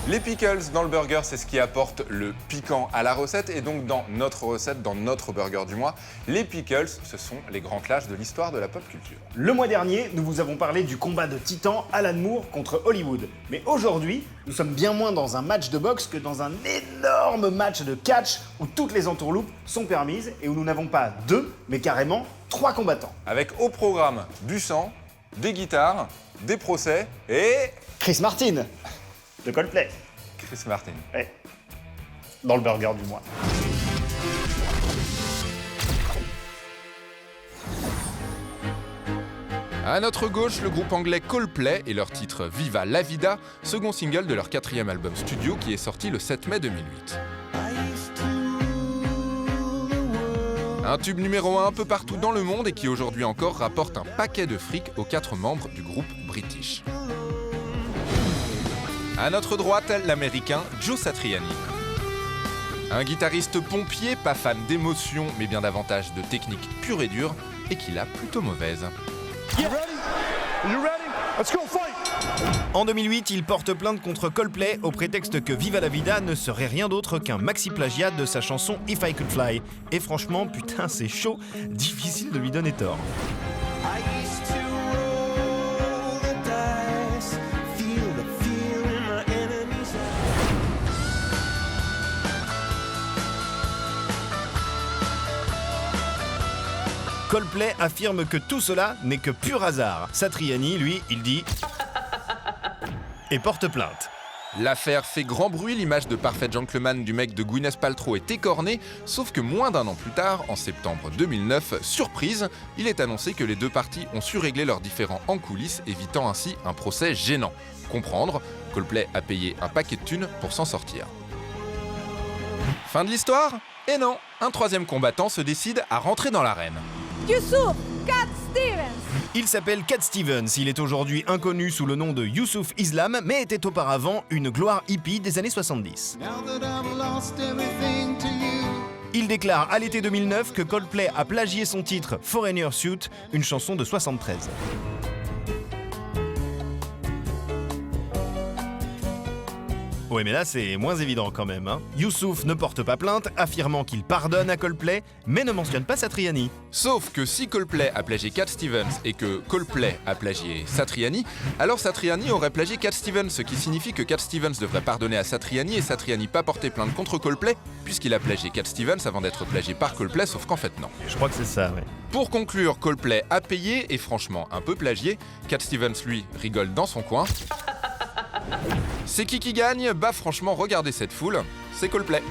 Les pickles dans le burger, c'est ce qui apporte le piquant à la recette. Et donc dans notre recette, dans notre burger du mois, les pickles, ce sont les grands clashs de l'histoire de la pop culture. Le mois dernier, nous vous avons parlé du combat de titans Alan Moore contre Hollywood. Mais aujourd'hui, nous sommes bien moins dans un match de boxe que dans un énorme match de catch où toutes les entourloupes sont permises et où nous n'avons pas 2, mais carrément 3 combattants. Avec au programme du sang, des guitares, des procès et... Chris Martin de Coldplay. Chris Martin. Ouais. Dans le burger du mois. À notre gauche, le groupe anglais Coldplay et leur titre Viva la Vida, second single de leur 4e album studio qui est sorti le 7 mai 2008. Un tube numéro 1 un peu partout dans le monde et qui aujourd'hui encore rapporte un paquet de fric aux 4 membres du groupe British. À notre droite, l'américain Joe Satriani. Un guitariste pompier, pas fan d'émotion, mais bien davantage de technique pure et dure, et qui l'a plutôt mauvaise. En 2008, il porte plainte contre Coldplay au prétexte que Viva la Vida ne serait rien d'autre qu'un maxi-plagiat de sa chanson If I Could Fly. Et franchement, putain, c'est chaud, difficile de lui donner tort. Coldplay affirme que tout cela n'est que pur hasard. Satriani, lui, il dit et porte plainte. L'affaire fait grand bruit, l'image de parfait gentleman du mec de Gwyneth Paltrow est écornée, sauf que moins d'un an plus tard, en septembre 2009, surprise, il est annoncé que les deux parties ont su régler leurs différends en coulisses, évitant ainsi un procès gênant. Comprendre, Coldplay a payé un paquet de thunes pour s'en sortir. Fin de l'histoire ? Et non, un 3e combattant se décide à rentrer dans l'arène. Youssouf Cat Stevens. Il s'appelle Cat Stevens, il est aujourd'hui inconnu sous le nom de Youssouf Islam, mais était auparavant une gloire hippie des années 70. Il déclare à l'été 2009 que Coldplay a plagié son titre Foreigner Suit, une chanson de 73. Ouais, mais là c'est moins évident quand même, hein. Youssouf ne porte pas plainte, affirmant qu'il pardonne à Coldplay, mais ne mentionne pas Satriani. Sauf que si Coldplay a plagié Cat Stevens et que Coldplay a plagié Satriani, alors Satriani aurait plagié Cat Stevens, ce qui signifie que Cat Stevens devrait pardonner à Satriani et Satriani pas porter plainte contre Coldplay, puisqu'il a plagié Cat Stevens avant d'être plagié par Coldplay, sauf qu'en fait non. Je crois que c'est ça, ouais. Pour conclure, Coldplay a payé et franchement un peu plagié. Cat Stevens, lui, rigole dans son coin. C'est qui gagne ? Bah franchement, regardez cette foule, c'est Coldplay.